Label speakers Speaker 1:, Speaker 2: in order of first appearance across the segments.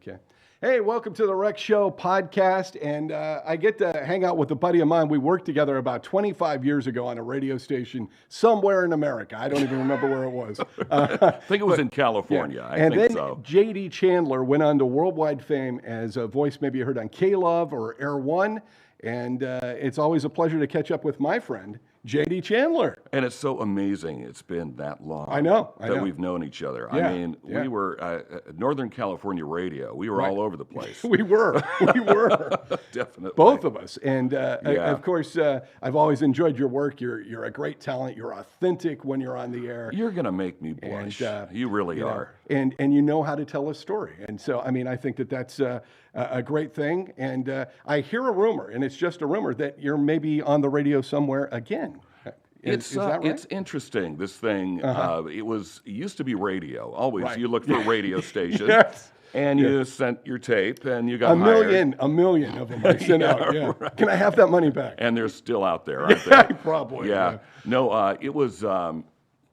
Speaker 1: Okay. Hey, welcome to the Rec Show podcast, and I get to hang out with a buddy of mine. We worked together about 25 years ago on a radio station somewhere in America. I don't even remember where it was.
Speaker 2: I think it was in California.
Speaker 1: Yeah. And then JD Chandler went on to worldwide fame as a voice maybe you heard on K-Love or Air One, and it's always a pleasure to catch up with my friend, JD Chandler.
Speaker 2: And it's so amazing it's been that long.
Speaker 1: I know.
Speaker 2: That we've known each other.
Speaker 1: Yeah,
Speaker 2: I mean, we were Northern California radio. We were all over the place.
Speaker 1: We were.
Speaker 2: Definitely.
Speaker 1: Both of us. And of course, I've always enjoyed your work. You're a great talent. You're authentic when you're on the air.
Speaker 2: You're going to make me blush. And, you really are.
Speaker 1: And you know how to tell a story. And so, I mean, I think that's a great thing. And I hear a rumor, and it's just a rumor, that you're maybe on the radio somewhere again. Is that right?
Speaker 2: It's interesting, this thing. It used to be radio. Always, you look for a radio station.
Speaker 1: Yes.
Speaker 2: And you sent your tape, and you got
Speaker 1: a million of them I sent out. Yeah. Right. Can I have that money back?
Speaker 2: And they're still out there, aren't they?
Speaker 1: Probably.
Speaker 2: Yeah. No, it was.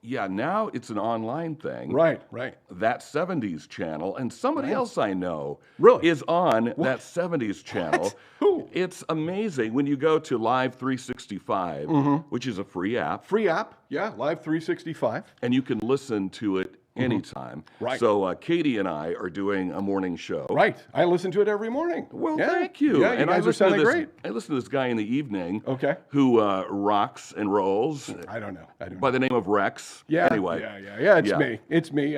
Speaker 2: Now it's an online thing.
Speaker 1: Right.
Speaker 2: That 70s channel, and somebody else I know is on that 70s channel.
Speaker 1: What? Who?
Speaker 2: It's amazing when you go to Live 365, which is a free app.
Speaker 1: Free app, yeah, Live 365.
Speaker 2: And you can listen to it anytime.
Speaker 1: Right.
Speaker 2: So Katie and I are doing a morning show.
Speaker 1: Right. I listen to it every morning.
Speaker 2: Well, thank you.
Speaker 1: Yeah, you guys are sounding great.
Speaker 2: I listen to this guy in the evening.
Speaker 1: Okay.
Speaker 2: Who rocks and rolls.
Speaker 1: I don't know.
Speaker 2: By the name of Rex.
Speaker 1: Yeah.
Speaker 2: Anyway.
Speaker 1: Yeah. It's me.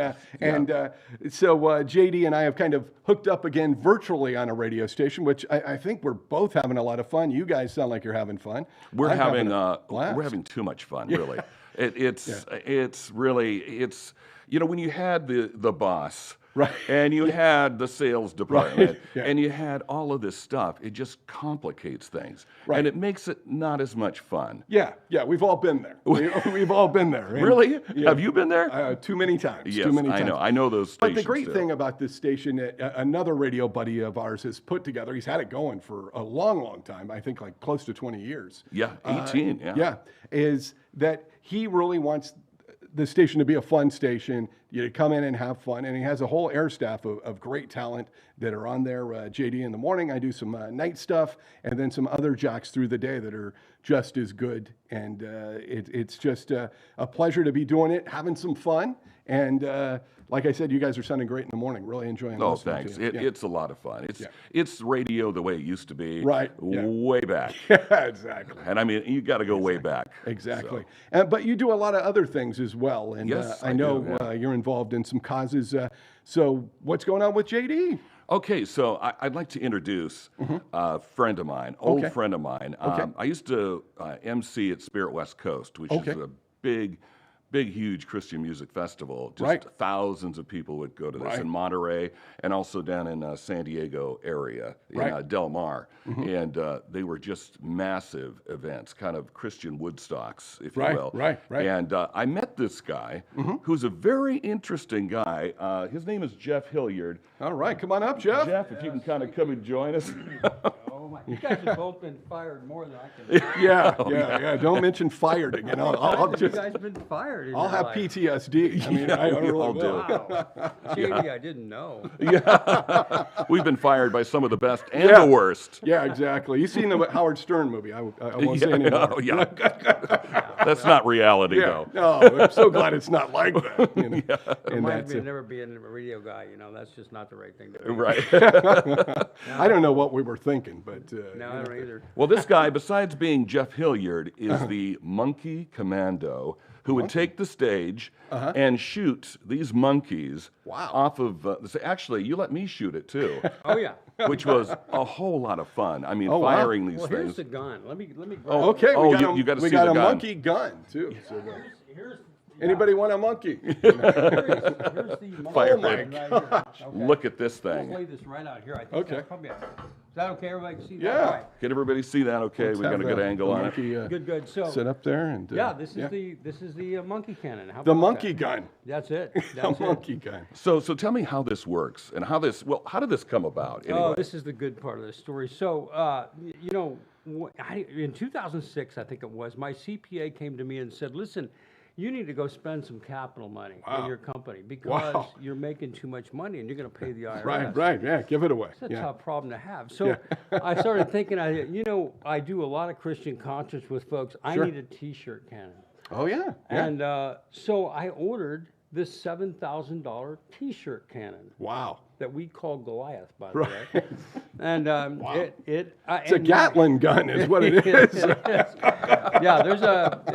Speaker 1: So JD and I have kind of hooked up again virtually on a radio station, which I think we're both having a lot of fun. You guys sound like you're having fun.
Speaker 2: We're having too much fun, really. It's really. You know, when you had the boss,
Speaker 1: right,
Speaker 2: and you had the sales department, and you had all of this stuff, it just complicates things, and it makes it not as much fun.
Speaker 1: Yeah, we've all been there. We've all been there.
Speaker 2: Really? Have you been there?
Speaker 1: Too many times.
Speaker 2: Yes,
Speaker 1: too many times.
Speaker 2: I know those stations.
Speaker 1: But the great thing about this station, another radio buddy of ours has put together, he's had it going for a long time, I think like close to 20 years.
Speaker 2: Yeah, 18,
Speaker 1: is that he really wants the station to be a fun station, you to come in and have fun. And he has a whole air staff of great talent that are on there. JD in the morning, I do some night stuff, and then some other jocks through the day that are just as good. And it's just a pleasure to be doing it, having some fun. And like I said, you guys are sounding great in the morning. Really enjoying listening
Speaker 2: thanks.
Speaker 1: to you.
Speaker 2: It's a lot of fun. It's radio the way it used to be.
Speaker 1: Right.
Speaker 2: Way back.
Speaker 1: Yeah, exactly.
Speaker 2: And I mean, you got to go way back.
Speaker 1: Exactly. So. But you do a lot of other things as well. And
Speaker 2: yes,
Speaker 1: I know you're involved in some causes. So what's going on with JD?
Speaker 2: Okay, so I'd like to introduce a friend of mine, old friend of mine. I used to MC at Spirit West Coast, which is a big, huge Christian music festival. Just thousands of people would go to this in Monterey and also down in San Diego area, in Del Mar. And they were just massive events, kind of Christian Woodstocks, if you will.
Speaker 1: Right.
Speaker 2: And I met this guy who's a very interesting guy. His name is Jeff Hilliard.
Speaker 1: All right, come on up, Jeff.
Speaker 2: Jeff, if you can kind of come and join us.
Speaker 3: Oh my! You guys have both been fired more than I can.
Speaker 1: Yeah. Don't mention fired again. I'll just.
Speaker 3: You guys have been fired.
Speaker 1: I'll have PTSD. I mean, I really
Speaker 2: all do.
Speaker 3: Wow. JD, I didn't know.
Speaker 2: Yeah, we've been fired by some of the best and the worst.
Speaker 1: Yeah, exactly. You've seen the Howard Stern movie. I won't say anymore.
Speaker 2: That's not reality, though.
Speaker 1: No, I'm so glad it's not like that. You know?
Speaker 3: Reminds me of never being a radio guy. You know, that's just not the right thing to do.
Speaker 2: Right.
Speaker 1: I don't know what we were thinking, but
Speaker 3: no, I don't either.
Speaker 2: Well, this guy, besides being Jeff Hilliard, is the Monkey Commando, who would take the stage and shoot these monkeys off of. Actually, you let me shoot it too.
Speaker 3: Oh yeah.
Speaker 2: Which was a whole lot of fun. I mean, firing these things.
Speaker 3: Here's the gun. Let me.
Speaker 1: Oh, okay.
Speaker 2: You got to see the gun.
Speaker 1: We got a monkey gun too. So
Speaker 3: here's
Speaker 1: anybody want a monkey?
Speaker 3: Here's the
Speaker 2: Fire
Speaker 3: right
Speaker 2: right Look at this thing.
Speaker 3: We'll lay this right out here. I think that's probably. Is that okay? Everybody can see that?
Speaker 1: Yeah.
Speaker 3: Right.
Speaker 2: Can everybody see that? Okay, we got a good angle on it.
Speaker 3: Good. So
Speaker 1: sit up there and.
Speaker 3: This is the monkey cannon. How
Speaker 1: the
Speaker 3: about
Speaker 1: monkey
Speaker 3: that?
Speaker 1: gun.
Speaker 3: That's it.
Speaker 1: The monkey gun.
Speaker 2: So tell me how this works and how did this come about? Anyway?
Speaker 3: Oh, this is the good part of the story. So you know, in 2006, I think it was, my CPA came to me and said, "Listen, you need to go spend some capital money in your company because
Speaker 1: Wow.
Speaker 3: you're making too much money and you're going to pay the IRS.
Speaker 1: Right, yeah, give it away.
Speaker 3: It's a
Speaker 1: Yeah.
Speaker 3: tough problem to have. So I started thinking, I do a lot of Christian concerts with folks. I need a T-shirt cannon.
Speaker 1: Oh, yeah.
Speaker 3: And so I ordered this $7,000 T-shirt cannon
Speaker 1: Wow.
Speaker 3: that we call Goliath, by the way. And
Speaker 1: It's a Gatling gun is what it is.
Speaker 3: Yeah,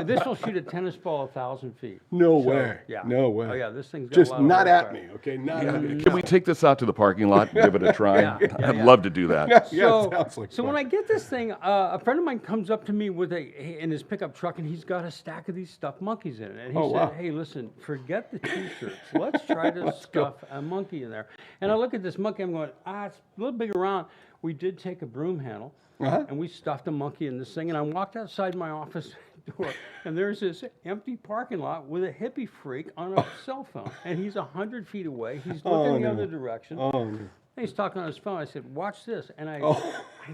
Speaker 3: this will shoot a tennis ball 1,000 feet.
Speaker 1: No way.
Speaker 3: Yeah.
Speaker 1: No way.
Speaker 3: Oh yeah, this thing's got
Speaker 1: Just
Speaker 3: a lot of
Speaker 1: not at
Speaker 3: horsepower.
Speaker 1: me, okay? Not at me.
Speaker 2: Can we take this out to the parking lot and give it a try? I'd
Speaker 3: yeah.
Speaker 2: love to do that.
Speaker 1: Yeah, it sounds like
Speaker 3: So
Speaker 1: fun.
Speaker 3: when I get this thing, a friend of mine comes up to me in his pickup truck, and he's got a stack of these stuffed monkeys in it. And he said,
Speaker 1: wow.
Speaker 3: "Hey, listen, forget the T-shirts. Let's try to stuff a monkey in there." And I look at this monkey, I'm going, it's a little big around. We did take a broom handle, and we stuffed a monkey in this thing. And I walked outside my office door, and there's this empty parking lot with a hippie freak on a cell phone. And he's 100 feet away. He's looking the other direction.
Speaker 1: Oh, no.
Speaker 3: And he's talking on his phone. I said, "Watch this." And I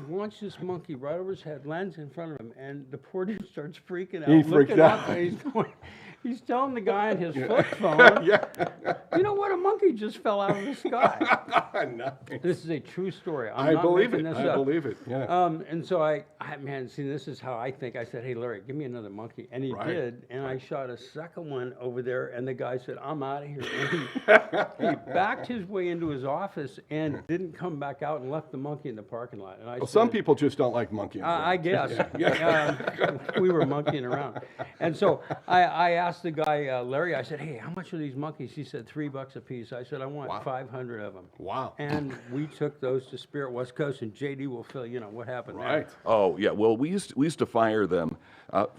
Speaker 3: launched this monkey right over his head, lands in front of him, and the poor dude starts freaking out.
Speaker 1: He freaked
Speaker 3: looking up,
Speaker 1: out.
Speaker 3: and he's going, he's telling the guy on his flip phone, "You know what? A monkey just fell out of the sky."
Speaker 1: Nothing.
Speaker 3: This is a true story.
Speaker 1: I
Speaker 3: not
Speaker 1: believe
Speaker 3: making
Speaker 1: it.
Speaker 3: this
Speaker 1: I
Speaker 3: up.
Speaker 1: believe it. Yeah.
Speaker 3: And so I man, see, this is how I think. I said, "Hey, Larry, give me another monkey," and he did. And I shot a second one over there, and the guy said, "I'm out of here." And he backed his way into his office and didn't come back out and left the monkey in the parking lot. And I
Speaker 1: Well,
Speaker 3: said,
Speaker 1: some people just don't like monkeying.
Speaker 3: I guess. We were monkeying around. And so I asked the guy, Larry, I said, "Hey, how much are these monkeys?" He said, $3 a piece. I said, "I want 500 of them.
Speaker 1: Wow.
Speaker 3: And we took those to Spirit West Coast, and JD will fill what happened there.
Speaker 1: Right.
Speaker 2: Oh yeah, well we used to fire them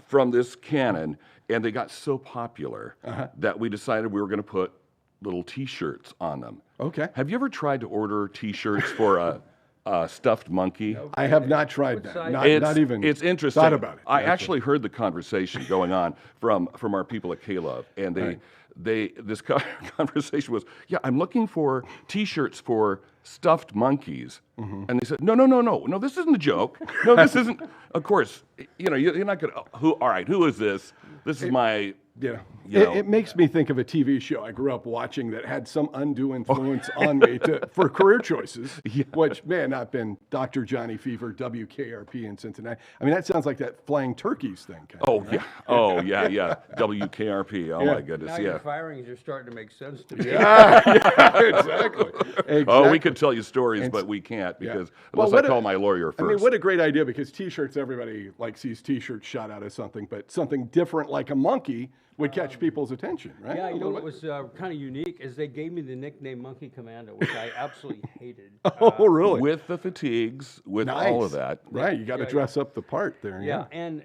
Speaker 2: from this cannon, and they got so popular that we decided we were going to put little T-shirts on them.
Speaker 1: Okay.
Speaker 2: Have you ever tried to order T-shirts for a stuffed monkey?
Speaker 1: I have not tried that.
Speaker 3: size?
Speaker 1: Not even
Speaker 2: It's interesting.
Speaker 1: thought about it.
Speaker 2: I
Speaker 1: That's
Speaker 2: actually heard the conversation going on from our people at K-Love, and this conversation was, "Yeah, I'm looking for T-shirts for stuffed monkeys," and they said, "No, this isn't a joke. No, this isn't." Of course, you're not gonna. All right, who is this? This is my.
Speaker 1: Yeah.
Speaker 2: You know.
Speaker 1: It makes me think of a TV show I grew up watching that had some undue influence on me for career choices, which may have not been Dr. Johnny Fever, WKRP in Cincinnati. I mean, that sounds like that flying turkeys thing.
Speaker 2: Oh yeah, WKRP. Oh my goodness,
Speaker 3: Now
Speaker 2: yeah.
Speaker 3: your firings are starting to make sense to me.
Speaker 1: Exactly.
Speaker 2: Oh, we could tell you stories, but we can't because unless I call my lawyer first.
Speaker 1: I mean, what a great idea, because T-shirts, everybody sees T-shirts shot out of something, but something different like a monkey would catch people's attention, right?
Speaker 3: Yeah, what was kind of unique is they gave me the nickname Monkey Commando, which I absolutely hated.
Speaker 1: Oh, really?
Speaker 2: With the fatigues, with all of that.
Speaker 1: Right, you got to dress up the part there.
Speaker 3: Yeah, and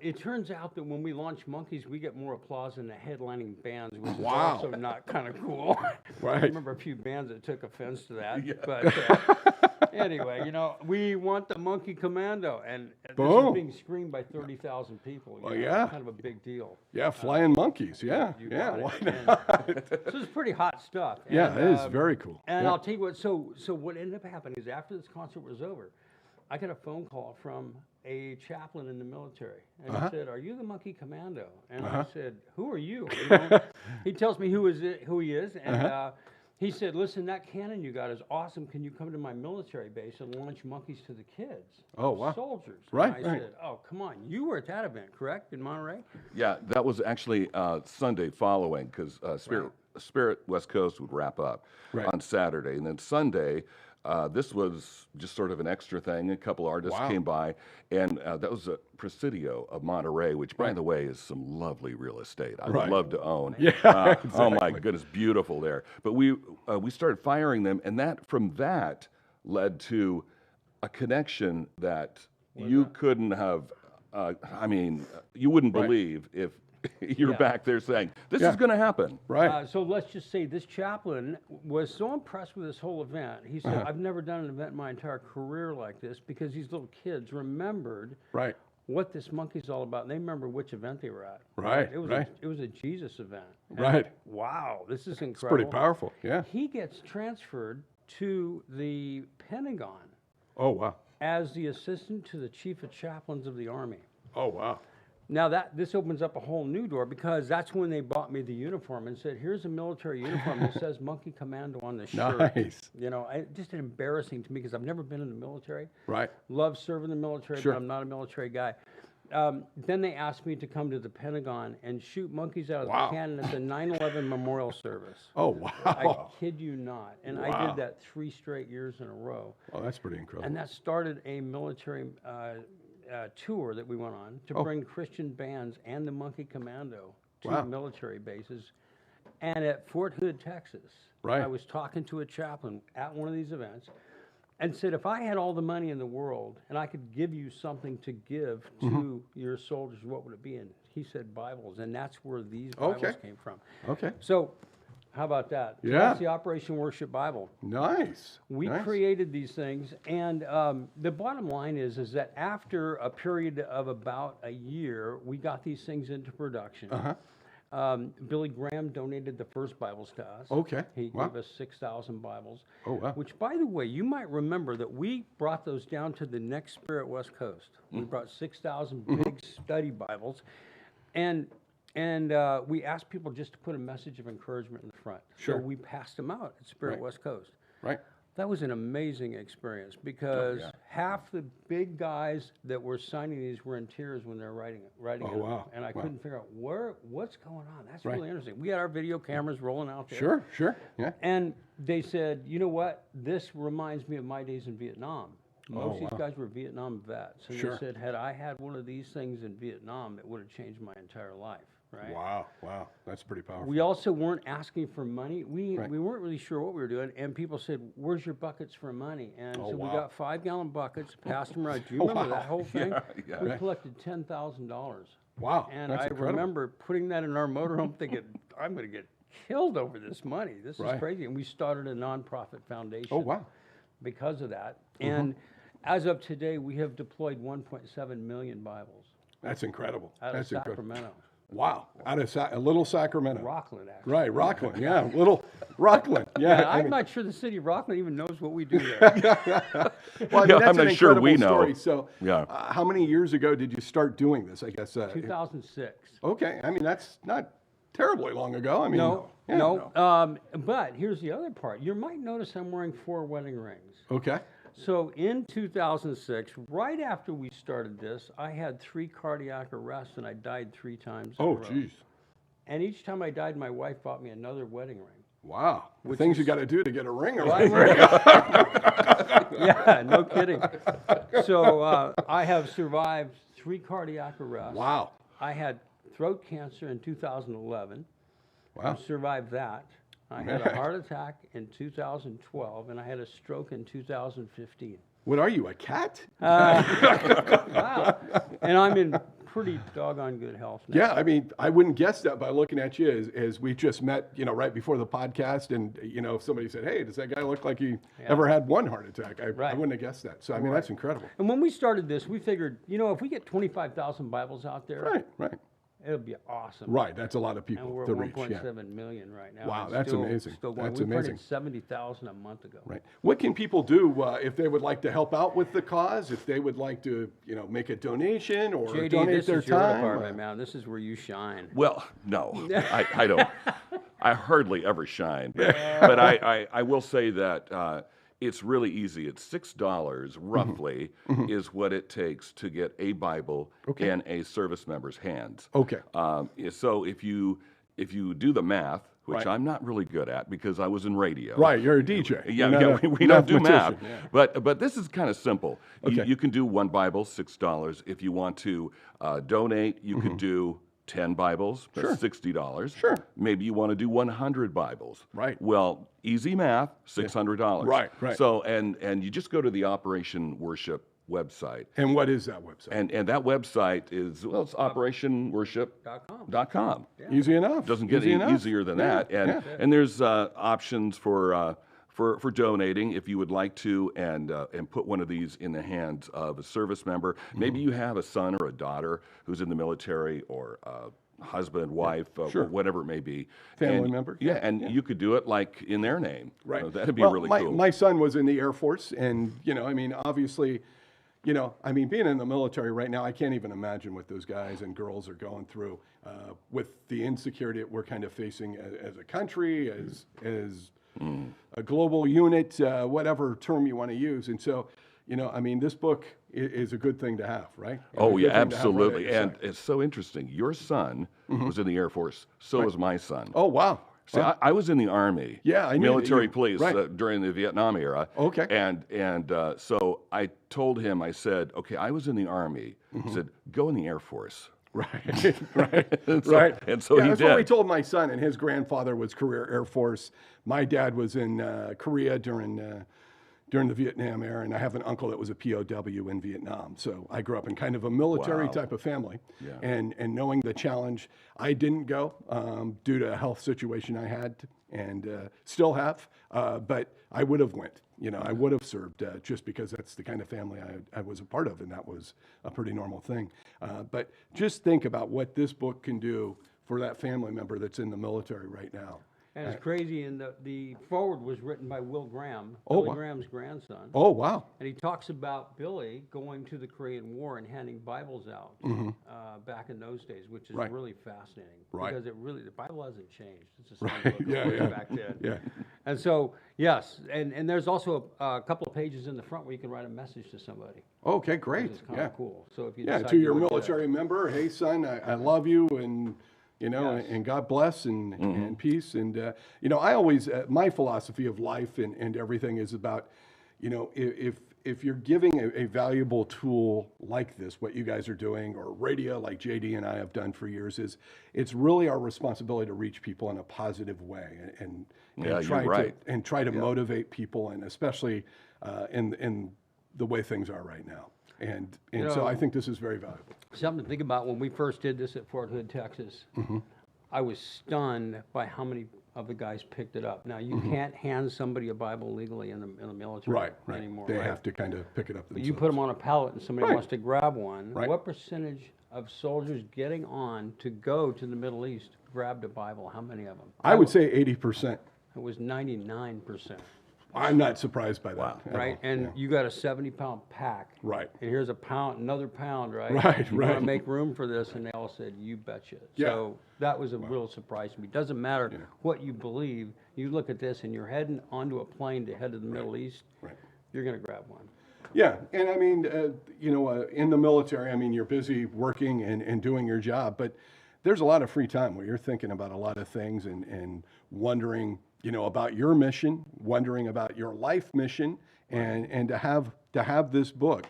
Speaker 3: it turns out that when we launch Monkeys, we get more applause than the headlining bands, which is also not kind of cool.
Speaker 1: Right.
Speaker 3: I remember a few bands that took offense to that. But anyway, we want the Monkey Commando, and this is being screamed by 30,000 people.
Speaker 1: Well,
Speaker 3: Kind of a big deal.
Speaker 1: Yeah, flying monkeys. Yeah,
Speaker 3: You
Speaker 1: yeah.
Speaker 3: got
Speaker 1: Why
Speaker 3: it.
Speaker 1: not?
Speaker 3: So it's pretty hot stuff.
Speaker 1: Yeah,
Speaker 3: And,
Speaker 1: it is very cool.
Speaker 3: And
Speaker 1: Yeah.
Speaker 3: I'll tell you what, so what ended up happening is after this concert was over, I got a phone call from a chaplain in the military. And he said, "Are you the Monkey Commando?" And I said, "Who are you?" He tells me who he is. And he said, "Listen, that cannon you got is awesome. Can you come to my military base and launch monkeys to the kids?"
Speaker 1: Oh, wow.
Speaker 3: Soldiers.
Speaker 1: Right,
Speaker 3: And I
Speaker 1: right.
Speaker 3: said, "Oh, come on. You were at that event, correct, in Monterey?"
Speaker 2: Yeah, that was actually Sunday following because Spirit West Coast would wrap up on Saturday, and then Sunday. This was just sort of an extra thing. A couple artists came by, and that was a Presidio of Monterey, which, by the way, is some lovely real estate. I would love to own.
Speaker 1: Yeah,
Speaker 2: Oh my goodness, beautiful there. But we started firing them, and from that led to a connection that you couldn't have. I mean, you wouldn't believe if. You're back there saying, this is going to happen.
Speaker 1: Right.
Speaker 3: So let's just say this chaplain was so impressed with this whole event. He said, "I've never done an event in my entire career like this," because these little kids remembered what this monkey's all about. And they remember which event they were at.
Speaker 1: Right,
Speaker 3: It was
Speaker 1: right.
Speaker 3: it was a Jesus event. And
Speaker 1: Right.
Speaker 3: Wow, this is incredible.
Speaker 1: It's pretty powerful. Yeah.
Speaker 3: He gets transferred to the Pentagon
Speaker 1: Oh, wow.
Speaker 3: as the assistant to the chief of chaplains of the Army.
Speaker 1: Oh, wow.
Speaker 3: Now this opens up a whole new door, because that's when they bought me the uniform and said, here's a military uniform that says Monkey Commando on the shirt.
Speaker 1: Nice.
Speaker 3: You know, just embarrassing to me, because I've never been in the military.
Speaker 1: Right.
Speaker 3: Love serving the military,
Speaker 1: Sure.
Speaker 3: but I'm not a military guy. Then they asked me to come to the Pentagon and shoot monkeys out of
Speaker 1: Wow.
Speaker 3: the cannon at the 9/11 memorial service.
Speaker 1: Oh, wow.
Speaker 3: I kid you not. And I
Speaker 1: Wow.
Speaker 3: did that 3 straight years in a row.
Speaker 1: Oh, that's pretty incredible.
Speaker 3: And that started a military tour that we went on to bring Christian bands and the Monkey Commando to
Speaker 1: Wow.
Speaker 3: military bases. And at Fort Hood, Texas,
Speaker 1: Right.
Speaker 3: I was talking to a chaplain at one of these events and said, if I had all the money in the world and I could give you something to give to your soldiers, what would it be? And he said Bibles, and that's where these Bibles
Speaker 1: Okay.
Speaker 3: came from.
Speaker 1: Okay.
Speaker 3: So how about that? So
Speaker 1: Yeah.
Speaker 3: that's the Operation Worship Bible.
Speaker 1: Nice.
Speaker 3: We
Speaker 1: Nice.
Speaker 3: created these things, and the bottom line is that after a period of about a year, we got these things into production.
Speaker 1: Uh-huh.
Speaker 3: Billy Graham donated the first Bibles to us.
Speaker 1: Okay.
Speaker 3: He
Speaker 1: Wow.
Speaker 3: gave us 6,000 Bibles.
Speaker 1: Oh, wow.
Speaker 3: Which, by the way, you might remember that we brought those down to the next Spirit West Coast. We brought 6,000 big study Bibles, and we asked people just to put a message of encouragement in the front.
Speaker 1: Sure.
Speaker 3: So we passed them out at Spirit
Speaker 1: Right.
Speaker 3: West Coast.
Speaker 1: Right.
Speaker 3: That was an amazing experience, because half the big guys that were signing these were in tears when they're writing it.
Speaker 1: Oh, wow.
Speaker 3: And I
Speaker 1: Wow.
Speaker 3: couldn't figure out what's going on. That's
Speaker 1: Right.
Speaker 3: really interesting. We had our video cameras rolling out there.
Speaker 1: Sure. Sure. Yeah.
Speaker 3: And they said, you know what? This reminds me of my days in Vietnam. Most of these guys were Vietnam vets. And
Speaker 1: Sure.
Speaker 3: they said, had I had one of these things in Vietnam, it would have changed my entire life. Right?
Speaker 1: Wow. Wow. That's pretty powerful.
Speaker 3: We also weren't asking for money. We
Speaker 1: Right.
Speaker 3: weren't really sure what we were doing, and people said, "Where's your buckets for money?" And
Speaker 1: Oh,
Speaker 3: so we
Speaker 1: wow.
Speaker 3: got 5-gallon buckets, passed them around. Do you remember that whole thing?
Speaker 2: Yeah.
Speaker 3: We
Speaker 1: Right.
Speaker 3: collected $10,000.
Speaker 1: Wow.
Speaker 3: And
Speaker 1: That's
Speaker 3: I
Speaker 1: incredible.
Speaker 3: remember putting that in our motorhome, thinking, "I'm going to get killed over this money. This is
Speaker 1: Right.
Speaker 3: crazy." And we started a nonprofit foundation.
Speaker 1: Oh, wow.
Speaker 3: Because of that, and as of today, we have deployed 1.7 million Bibles
Speaker 1: That's incredible.
Speaker 3: out
Speaker 1: That's
Speaker 3: of
Speaker 1: incredible.
Speaker 3: Sacramento,
Speaker 1: Wow. Out of a little Sacramento.
Speaker 3: Rockland, actually.
Speaker 1: Right. Rockland. Yeah. Little Rockland. Yeah.
Speaker 3: And
Speaker 1: I
Speaker 3: I'm
Speaker 1: mean-
Speaker 3: not sure the city of Rockland even knows what we do there.
Speaker 1: Well, I mean,
Speaker 2: Yeah,
Speaker 1: that's
Speaker 2: I'm
Speaker 1: an
Speaker 2: not sure we
Speaker 1: incredible
Speaker 2: know.
Speaker 1: story. So,
Speaker 2: Yeah.
Speaker 1: how many years ago did you start doing this? I guess.
Speaker 3: 2006.
Speaker 1: Okay. I mean, that's not terribly long ago. I mean,
Speaker 3: No,
Speaker 1: yeah.
Speaker 3: no. But here's the other part. You might notice I'm wearing 4 wedding rings.
Speaker 1: Okay.
Speaker 3: So in 2006, right after we started this, I had 3 cardiac arrests and I died 3 times. in a
Speaker 1: Oh,
Speaker 3: row.
Speaker 1: geez.
Speaker 3: And each time I died, my wife bought me another wedding ring.
Speaker 1: Wow. The things you got to do to get a ring.
Speaker 3: Yeah, no kidding. So I have survived 3 cardiac arrests.
Speaker 1: Wow.
Speaker 3: I had throat cancer in 2011.
Speaker 1: Wow.
Speaker 3: I survived that. I had a heart attack in 2012, and I had a stroke in 2015.
Speaker 1: What are you, a cat?
Speaker 3: Wow. And I'm in pretty doggone good health now.
Speaker 1: Yeah, I mean, I wouldn't guess that by looking at you as we just met, right before the podcast. And, if somebody said, hey, does that guy look like he ever had one heart attack? I
Speaker 3: Right.
Speaker 1: wouldn't have guessed that. So, I mean, that's incredible.
Speaker 3: And when we started this, we figured, if we get 25,000 Bibles out there,
Speaker 1: Right.
Speaker 3: it'll be awesome.
Speaker 1: Right. That's a lot of
Speaker 3: And
Speaker 1: people
Speaker 3: we're
Speaker 1: to
Speaker 3: at
Speaker 1: reach. Yeah.
Speaker 3: 1.7 million right now.
Speaker 1: Wow,
Speaker 3: and
Speaker 1: that's
Speaker 3: still-
Speaker 1: amazing.
Speaker 3: Still going.
Speaker 1: That's
Speaker 3: We
Speaker 1: amazing.
Speaker 3: printed 70,000 a month ago.
Speaker 1: Right. What can people do if they would like to help out with the cause? If they would like to, make a donation or
Speaker 3: JD,
Speaker 1: donate
Speaker 3: this
Speaker 1: their
Speaker 3: is your
Speaker 1: time?
Speaker 3: department, man. This is where you shine.
Speaker 2: Well, no, I don't. I hardly ever shine. But I will say that it's really easy. It's $6 roughly is what it takes to get a Bible in a service member's hands.
Speaker 1: Okay.
Speaker 2: So if you do the math, which
Speaker 1: Right.
Speaker 2: I'm not really good at because I was in radio.
Speaker 1: Right. You're a DJ.
Speaker 2: Yeah,
Speaker 1: You're not a
Speaker 2: we don't do math,
Speaker 1: mathematician. Yeah.
Speaker 2: but this is kind of simple.
Speaker 1: Okay.
Speaker 2: You can do 1 Bible, $6. If you want to donate, you could do 10 Bibles, that's $60.
Speaker 1: Sure.
Speaker 2: Maybe you want to do 100 Bibles.
Speaker 1: Right.
Speaker 2: Well, easy math, $600.
Speaker 1: Right.
Speaker 2: So and you just go to the Operation Worship website.
Speaker 1: And what is that website?
Speaker 2: And that website is, it's operationworship.com.
Speaker 1: Easy enough.
Speaker 2: Doesn't get
Speaker 1: Easy
Speaker 2: any
Speaker 1: enough.
Speaker 2: easier than
Speaker 1: Yeah,
Speaker 2: that. And
Speaker 1: yeah.
Speaker 2: and there's options for donating if you would like to, and put one of these in the hands of a service member. Maybe you have a son or a daughter who's in the military, or husband, wife,
Speaker 1: Sure.
Speaker 2: whatever it may be.
Speaker 1: Family
Speaker 2: And-
Speaker 1: member.
Speaker 2: Yeah, and you could do it like in their name.
Speaker 1: Right.
Speaker 2: That'd be
Speaker 1: Well,
Speaker 2: really
Speaker 1: my,
Speaker 2: cool.
Speaker 1: My son was in the Air Force, and obviously, I mean, being in the military right now, I can't even imagine what those guys and girls are going through with the insecurity that we're kind of facing as a country, as a global unit, whatever term you want to use. And so, I mean, this book is a good thing to have, right?
Speaker 2: Oh,
Speaker 1: A
Speaker 2: yeah,
Speaker 1: good thing to have right
Speaker 2: absolutely.
Speaker 1: at your
Speaker 2: And
Speaker 1: side.
Speaker 2: it's so interesting. Your son was in the Air Force. So was my son.
Speaker 1: Oh, wow.
Speaker 2: See, I was in the Army.
Speaker 1: Yeah, I knew that
Speaker 2: military
Speaker 1: you-
Speaker 2: police
Speaker 1: right.
Speaker 2: during the Vietnam era.
Speaker 1: Okay.
Speaker 2: And so I told him, I said, okay, I was in the Army. He said, go in the Air Force.
Speaker 1: Right, right,
Speaker 2: And so-
Speaker 1: right.
Speaker 2: and so
Speaker 1: yeah,
Speaker 2: he
Speaker 1: that's what we
Speaker 2: did.
Speaker 1: told my son, and his grandfather was career Air Force. My dad was in Korea during the Vietnam era, and I have an uncle that was a POW in Vietnam. So I grew up in kind of a military
Speaker 2: Wow.
Speaker 1: type of family,
Speaker 2: Yeah.
Speaker 1: and knowing the challenge, I didn't go due to a health situation I had and still have, but I would have went. I would have served just because that's the kind of family I was a part of, and that was a pretty normal thing. But just think about what this book can do for that family member that's in the military right now.
Speaker 3: And it's crazy, and the foreword was written by Will Graham,
Speaker 1: Oh,
Speaker 3: Billy
Speaker 1: wow.
Speaker 3: Graham's grandson.
Speaker 1: Oh, wow.
Speaker 3: And he talks about Billy going to the Korean War and handing Bibles out back in those days, which is
Speaker 1: Right.
Speaker 3: really fascinating.
Speaker 1: Right.
Speaker 3: Because the Bible hasn't changed. It's the same book
Speaker 1: Yeah,
Speaker 3: way
Speaker 1: yeah.
Speaker 3: back then.
Speaker 1: Yeah.
Speaker 3: And so, yes, and there's also a couple of pages in the front where you can write a message to somebody,
Speaker 1: Okay,
Speaker 3: which
Speaker 1: great.
Speaker 3: is kind
Speaker 1: Yeah.
Speaker 3: of cool. So if you
Speaker 1: Yeah,
Speaker 3: decide
Speaker 1: to
Speaker 3: you
Speaker 1: your
Speaker 3: wanna do that.
Speaker 1: military member, hey, son, I love you, and
Speaker 3: Yes.
Speaker 1: and God bless and peace. And I always my philosophy of life and everything is about, if you're giving a valuable tool like this, what you guys are doing, or radio like JD and I have done for years, it's really our responsibility to reach people in a positive way and
Speaker 2: Yeah,
Speaker 1: try
Speaker 2: you're right.
Speaker 1: to motivate people, and especially in the way things are right now. And so I think this is very valuable.
Speaker 3: Something to think about when we first did this at Fort Hood, Texas. I was stunned by how many of the guys picked it up. Now, you can't hand somebody a Bible legally in the military
Speaker 1: Right.
Speaker 3: anymore.
Speaker 1: They
Speaker 3: right?
Speaker 1: have to kind of pick it up
Speaker 3: But you
Speaker 1: themselves.
Speaker 3: put them on a pallet and somebody
Speaker 1: Right.
Speaker 3: wants to grab one.
Speaker 1: Right.
Speaker 3: What percentage of soldiers getting on to go to the Middle East grabbed a Bible? How many of them?
Speaker 1: I would say 80%.
Speaker 3: It was 99%.
Speaker 1: I'm not surprised by that.
Speaker 2: Wow.
Speaker 1: at
Speaker 3: Right,
Speaker 1: all.
Speaker 3: and
Speaker 1: Yeah.
Speaker 3: you got a 70-pound pack.
Speaker 1: Right.
Speaker 3: And here's a pound, another pound, right?
Speaker 1: Right,
Speaker 3: You want to
Speaker 1: right.
Speaker 3: make room for this, and they all said, "You betcha."
Speaker 1: Yeah.
Speaker 3: So that was a real surprise to me. Doesn't matter what you believe. You look at this, and you're heading onto a plane to head to the Middle East.
Speaker 1: Right.
Speaker 3: You're going to grab one.
Speaker 1: Yeah, and I mean, in the military, I mean, you're busy working and doing your job, but there's a lot of free time where you're thinking about a lot of things and wondering, about your mission, wondering about your life mission, and to have this book,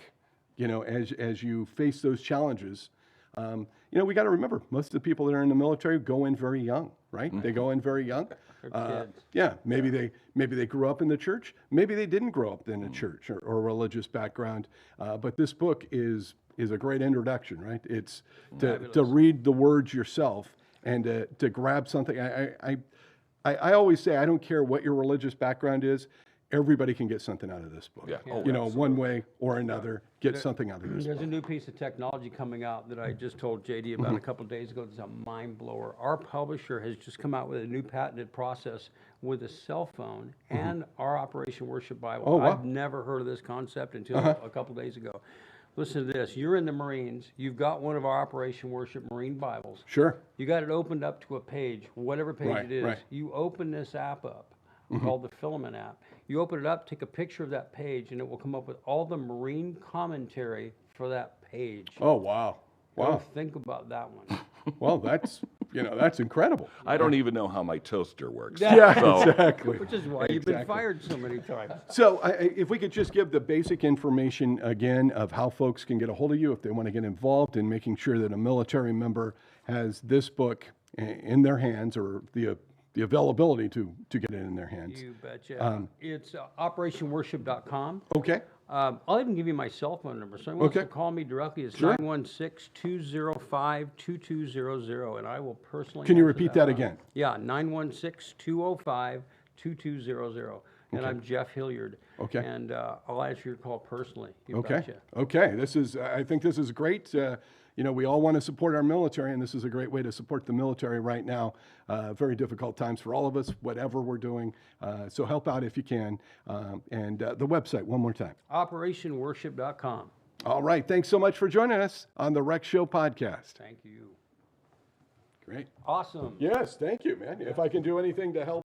Speaker 1: as you face those challenges. We got to remember, most of the people that are in the military go in very young, right? They go in very young.
Speaker 3: They're kids.
Speaker 1: Yeah, maybe they grew up in the church. Maybe they didn't grow up in a church or a religious background. But this book is a great introduction, right? It's to read the words yourself and to grab something. I always say, I don't care what your religious background is. Everybody can get something out of this book.
Speaker 2: Yeah. Oh,
Speaker 1: One way or another, get something out of this.
Speaker 3: There's a new piece of technology coming out that I just told JD about a couple of days ago. It's a mind blower. Our publisher has just come out with a new patented process with a cell phone and our Operation Worship Bible.
Speaker 1: Oh, wow.
Speaker 3: I've never heard of this concept until a couple of days ago. Listen to this. You're in the Marines. You've got one of our Operation Worship Marine Bibles.
Speaker 1: Sure.
Speaker 3: You got it opened up to a page, whatever page
Speaker 1: Right,
Speaker 3: it is.
Speaker 1: right.
Speaker 3: You open this app up, called the Filament app. You open it up, take a picture of that page, and it will come up with all the Marine commentary for that page.
Speaker 1: Oh, wow.
Speaker 3: Go
Speaker 1: Wow.
Speaker 3: think about that one.
Speaker 1: Well, that's incredible.
Speaker 2: I don't even know how my toaster works.
Speaker 1: Yeah,
Speaker 2: So-
Speaker 1: exactly.
Speaker 3: Which is why you've been
Speaker 1: Exactly.
Speaker 3: fired so many times.
Speaker 1: So if we could just give the basic information again of how folks can get a hold of you if they want to get involved in making sure that a military member has this book in their hands, or the availability to get it in their hands.
Speaker 3: You betcha. It's operationworship.com.
Speaker 1: Okay.
Speaker 3: I'll even give you my cell phone number. So anyone wants to
Speaker 1: Okay.
Speaker 3: call me directly. It's
Speaker 1: Sure.
Speaker 3: 916-205-2200, and I will personally
Speaker 1: Can you
Speaker 3: answer
Speaker 1: repeat that
Speaker 3: phone.
Speaker 1: again?
Speaker 3: Yeah, 916-205-2200. And I'm Jeff Hilliard.
Speaker 1: Okay.
Speaker 3: And I'll answer your call personally. You
Speaker 1: Okay.
Speaker 3: betcha.
Speaker 1: Okay. I think this is great. We all want to support our military, and this is a great way to support the military right now. Very difficult times for all of us, whatever we're doing. So help out if you can. And the website, one more time.
Speaker 3: Operationworship.com.
Speaker 1: All right. Thanks so much for joining us on the Rec Show podcast.
Speaker 3: Thank you.
Speaker 1: Great.
Speaker 3: Awesome.
Speaker 1: Yes, thank you, man. If I can do anything to help